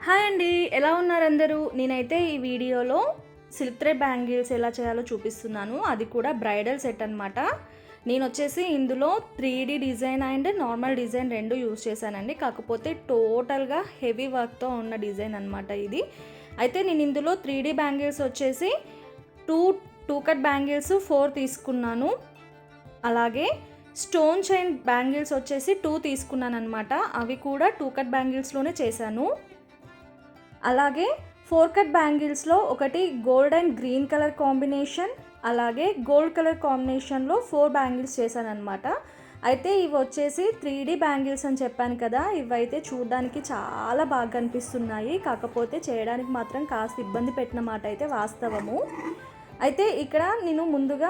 Hi అండి, ఎలా ఉన్నారు అందరూ? నేనైతే ఈ వీడియోలో సిల్క్ థ్రెడ్ బ్యాంగిల్స్ ఎలా చేయాలో చూపిస్తున్నాను. అది కూడా బ్రైడల్ సెట్ అనమాట. నేను వచ్చేసి ఇందులో 3D design and normal design రెండు యూజ్ చేశానండి. కాకపోతే టోటల్గా హెవీ వర్క్తో ఉన్న డిజైన్ అనమాట ఇది. అయితే నేను ఇందులో 3D బ్యాంగిల్స్ వచ్చేసి టూ కట్ బ్యాంగిల్స్ 4 తీసుకున్నాను. అలాగే స్టోన్ చైన్ బ్యాంగిల్స్ వచ్చేసి 2 తీసుకున్నాను అనమాట. అవి కూడా 2 కట్ బ్యాంగిల్స్లోనే చేశాను. అలాగే 4 కట్ బ్యాంగిల్స్లో ఒకటి gold and green colour combination, అలాగే గోల్డ్ కలర్ కాంబినేషన్లో 4 బ్యాంగిల్స్ చేశాను అనమాట. అయితే ఇవి వచ్చేసి 3D బ్యాంగిల్స్ అని చెప్పాను కదా, ఇవైతే చూడడానికి చాలా బాగా కనిపిస్తున్నాయి. కాకపోతే చేయడానికి మాత్రం కాస్త ఇబ్బంది పెట్టిన మాట అయితే వాస్తవము. అయితే ఇక్కడ నేను ముందుగా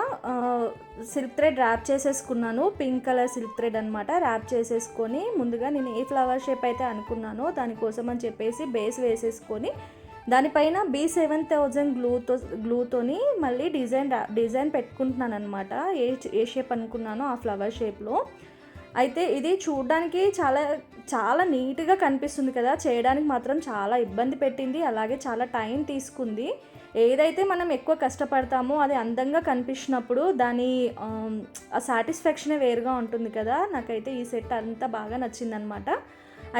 సిల్క్ థ్రెడ్ ర్యాప్ చేసేసుకున్నాను. పింక్ కలర్ సిల్క్ థ్రెడ్ అనమాట. ర్యాప్ చేసేసుకొని ముందుగా నేను ఏ ఫ్లవర్ షేప్ అయితే అనుకున్నానో దానికోసం అని చెప్పేసి బేస్ వేసేసుకొని దానిపైన B7000 గ్లూతోని మళ్ళీ డిజైన్ పెట్టుకుంటున్నాను అనమాట. ఏ షేప్ అనుకున్నానో ఆ ఫ్లవర్ షేప్లో. అయితే ఇది చూడడానికి చాలా చాలా నీట్గా కనిపిస్తుంది కదా, చేయడానికి మాత్రం చాలా ఇబ్బంది పెట్టింది. అలాగే చాలా టైం తీసుకుంది. ఏదైతే మనం ఎక్కువ కష్టపడతామో అది అందంగా కనిపించినప్పుడు దాని ఆ సాటిస్ఫాక్షనే వేరుగా ఉంటుంది కదా. నాకైతే ఈ సెట్ అంతా బాగా నచ్చిందనమాట.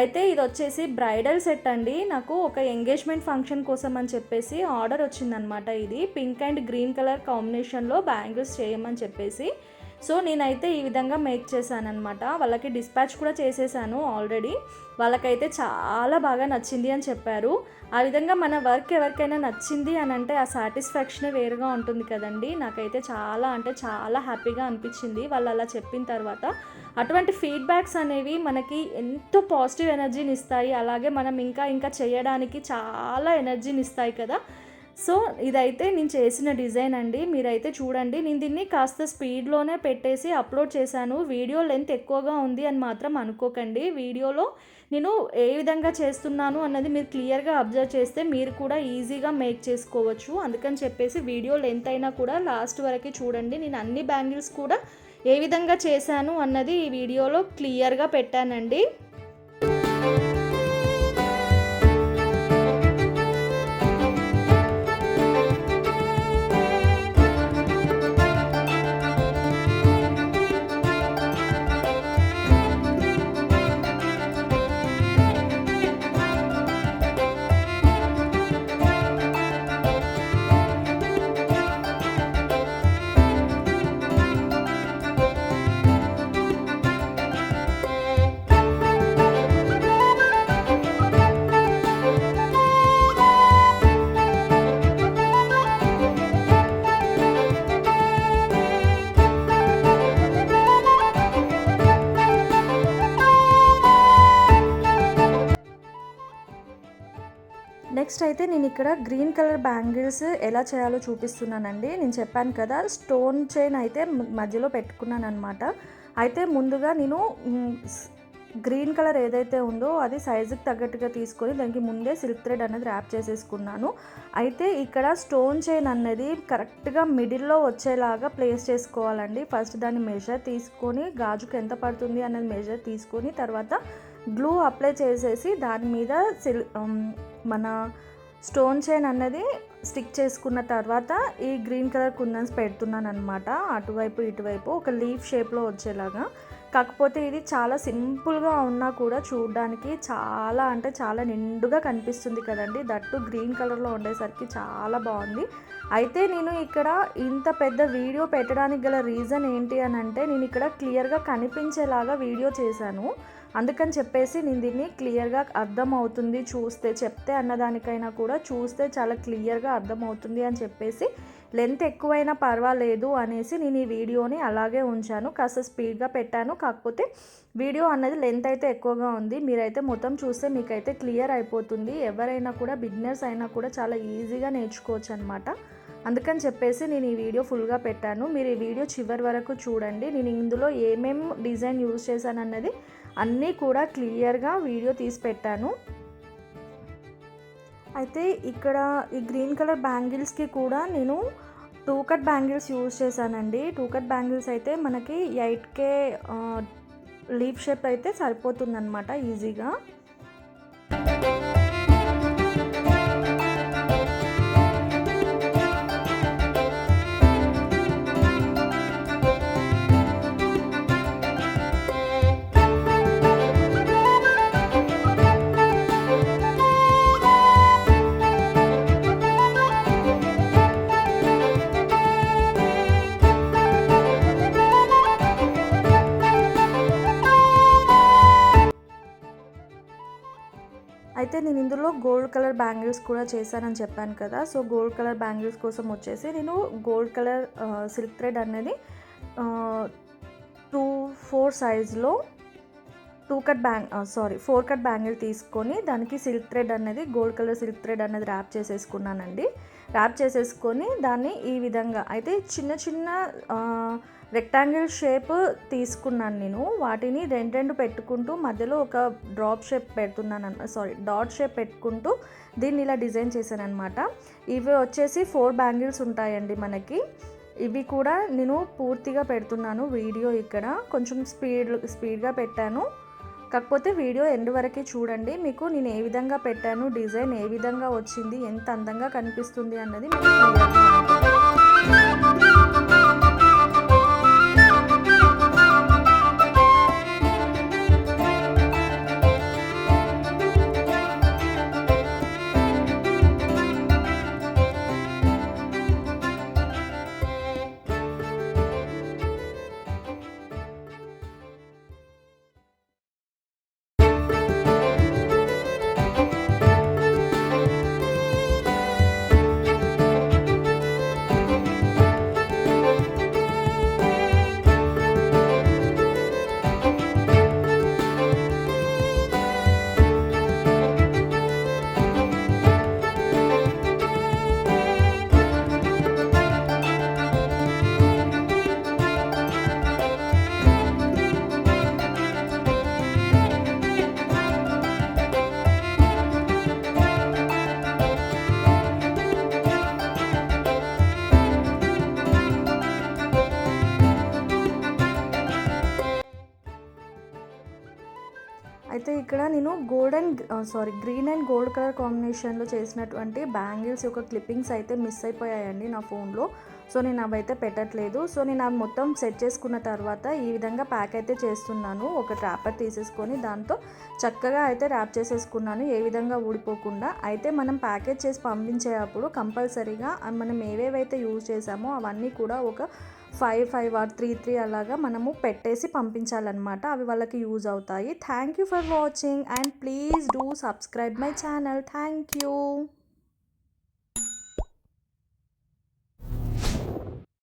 అయితే ఇది వచ్చేసి బ్రైడల్ సెట్ అండి. నాకు ఒక ఎంగేజ్మెంట్ ఫంక్షన్ కోసం అని చెప్పేసి ఆర్డర్ వచ్చిందనమాట. ఇది పింక్ అండ్ గ్రీన్ కలర్ కాంబినేషన్లో బ్యాంగిల్స్ చేయమని చెప్పేసి. సో నేనైతే ఈ విధంగా మేక్ చేశానమాట. వాళ్ళకి డిస్పాచ్ కూడా చేసేసాను ఆల్రెడీ. వాళ్ళకైతే చాలా బాగా నచ్చింది అని చెప్పారు. ఆ విధంగా మన వర్క్ ఎవరికైనా నచ్చింది అని అంటే ఆ సాటిస్ఫాక్షనే వేరుగా ఉంటుంది కదండి. నాకైతే చాలా అంటే చాలా హ్యాపీగా అనిపించింది వాళ్ళు అలా చెప్పిన తర్వాత. అటువంటి ఫీడ్బ్యాక్స్ అనేవి మనకి ఎంతో పాజిటివ్ ఎనర్జీని ఇస్తాయి. అలాగే మనం ఇంకా చేయడానికి చాలా ఎనర్జీని ఇస్తాయి కదా. సో ఇదైతే నేను చేసిన డిజైన్ అండి. మీరైతే చూడండి. నేను దీన్ని కాస్త స్పీడ్లోనే పెట్టేసి అప్లోడ్ చేశాను. వీడియో లెంత్ ఎక్కువగా ఉంది అని మాత్రం అనుకోకండి. వీడియోలో నేను ఏ విధంగా చేస్తున్నాను అన్నది మీరు క్లియర్గా అబ్జర్వ్ చేస్తే మీరు కూడా ఈజీగా మేక్ చేసుకోవచ్చు. అందుకని చెప్పేసి వీడియో లెంత్ అయినా కూడా లాస్ట్ వరకు చూడండి. నేను అన్ని బ్యాంగిల్స్ కూడా ఏ విధంగా చేశాను అన్నది ఈ వీడియోలో క్లియర్గా పెట్టానండి. నెక్స్ట్ అయితే నేను ఇక్కడ గ్రీన్ కలర్ బ్యాంగిల్స్ ఎలా చేయాలో చూపిస్తున్నానండి. నేను చెప్పాను కదా, స్టోన్ చైన్ అయితే మధ్యలో పెట్టుకున్నాను అనమాట. అయితే ముందుగా నేను గ్రీన్ కలర్ ఏదైతే ఉందో అది సైజుకి తగ్గట్టుగా తీసుకొని దానికి ముందే సిల్క్ థ్రెడ్ అనేది ర్యాప్ చేసేసుకున్నాను. అయితే ఇక్కడ స్టోన్ చైన్ అన్నది కరెక్ట్గా మిడిల్లో వచ్చేలాగా ప్లేస్ చేసుకోవాలండి. ఫస్ట్ దాన్ని మెజర్ తీసుకొని గాజుకు ఎంత పడుతుంది అన్నది మెజర్ తీసుకొని తర్వాత గ్లూ అప్లై చేసేసి దాని మీద మన స్టోన్ చైన్ అన్నది స్టిక్ చేసుకున్న తర్వాత ఈ గ్రీన్ కలర్ కుందన్స్ పెడుతున్నాను అనమాట. అటువైపు ఇటువైపు ఒక లీఫ్ షేప్లో వచ్చేలాగా. కాకపోతే ఇది చాలా సింపుల్గా ఉన్నా కూడా చూడడానికి చాలా అంటే చాలా నిండుగా కనిపిస్తుంది కదండి. దట్టు గ్రీన్ కలర్లో ఉండేసరికి చాలా బాగుంది. అయితే నేను ఇక్కడ ఇంత పెద్ద వీడియో పెట్టడానికి గల రీజన్ ఏంటి అని అంటే నేను ఇక్కడ క్లియర్గా కనిపించేలాగా వీడియో చేశాను. అందుకని చెప్పేసి నేను దీన్ని క్లియర్గా అర్థమవుతుంది చూస్తే, చెప్తే అన్నదానికైనా కూడా చూస్తే చాలా క్లియర్గా అర్థమవుతుంది అని చెప్పేసి లెంత్ ఎక్కువైనా పర్వాలేదు అనేసి నేను ఈ వీడియోని అలాగే ఉంచాను. కాస్త స్పీడ్గా పెట్టాను. కాకపోతే వీడియో అన్నది లెంత్ అయితే ఎక్కువగా ఉంది. మీరైతే మొత్తం చూస్తే మీకైతే క్లియర్ అయిపోతుంది. ఎవరైనా కూడా బిగినర్స్ అయినా కూడా చాలా ఈజీగా నేర్చుకోవచ్చు అనమాట. అందుకని చెప్పేసి నేను ఈ వీడియో ఫుల్గా పెట్టాను. మీరు ఈ వీడియో చివరి వరకు చూడండి. నేను ఇందులో ఏమేమి డిజైన్ యూజ్ చేశాను అన్నది అన్నీ కూడా క్లియర్గా వీడియో తీసి పెట్టాను. అయితే ఇక్కడ ఈ గ్రీన్ కలర్ బ్యాంగిల్స్కి కూడా నేను 2 కట్ బ్యాంగిల్స్ యూజ్ చేశానండి. 2 కట్ బ్యాంగిల్స్ అయితే మనకి 8K లీఫ్ షేప్ అయితే సరిపోతుందన్నమాట ఈజీగా. అయితే నేను ఇందులో గోల్డ్ కలర్ బ్యాంగిల్స్ కూడా చేశానని చెప్పాను కదా. సో గోల్డ్ కలర్ బ్యాంగిల్స్ కోసం వచ్చేసి నేను గోల్డ్ కలర్ సిల్క్ థ్రెడ్ అనేది 2-4 సైజ్లో 4 కట్ బ్యాంగిల్ తీసుకొని దానికి సిల్క్ థ్రెడ్ అనేది గోల్డ్ కలర్ సిల్క్ థ్రెడ్ అనేది ర్యాప్ చేసేసుకున్నానండి. ర్యాప్ చేసేసుకొని దాన్ని ఈ విధంగా అయితే చిన్న చిన్న రెక్టాంగిల్ షేప్ తీసుకున్నాను నేను. వాటిని రెండు పెట్టుకుంటూ మధ్యలో ఒక డాట్ షేప్ పెట్టుకుంటూ దీన్ని ఇలా డిజైన్ చేశాను అనమాట. ఇవి వచ్చేసి 4 బ్యాంగిల్స్ ఉంటాయండి మనకి. ఇవి కూడా నేను పూర్తిగా పెడుతున్నాను వీడియో. ఇక్కడ కొంచెం స్పీడ్గా పెట్టాను, కాకపోతే వీడియో ఎండ్ వరకే చూడండి. మీకు నేను ఏ విధంగా పెట్టాను, డిజైన్ ఏ విధంగా వచ్చింది, ఎంత అందంగా కనిపిస్తుంది అన్నది మీకు క్లియర్గా ఉంటుంది. అయితే ఇక్కడ నేను గ్రీన్ అండ్ గోల్డ్ కలర్ కాంబినేషన్లో చేసినటువంటి బ్యాంగిల్స్ యొక్క క్లిప్పింగ్స్ అయితే మిస్ అయిపోయాయండి నా ఫోన్లో. సో నేను అవైతే పెట్టట్లేదు. సో నేను అవి మొత్తం సెట్ చేసుకున్న తర్వాత ఈ విధంగా ప్యాక్ అయితే చేస్తున్నాను. ఒక ట్రాపర్ తీసేసుకొని దాంతో చక్కగా అయితే ర్యాప్ చేసేసుకున్నాను, ఏ విధంగా ఊడిపోకుండా. అయితే మనం ప్యాకేజ్ చేసి పంపించేటప్పుడు కంపల్సరీగా మనం ఏవేవైతే యూజ్ చేసామో అవన్నీ కూడా ఒక 5 or 3 అలాగా మనము పెట్టేసి పంపించాలన్నమాట. అవి వాళ్ళకి యూజ్ అవుతాయి. Thank you for watching and please do subscribe my channel. Thank you.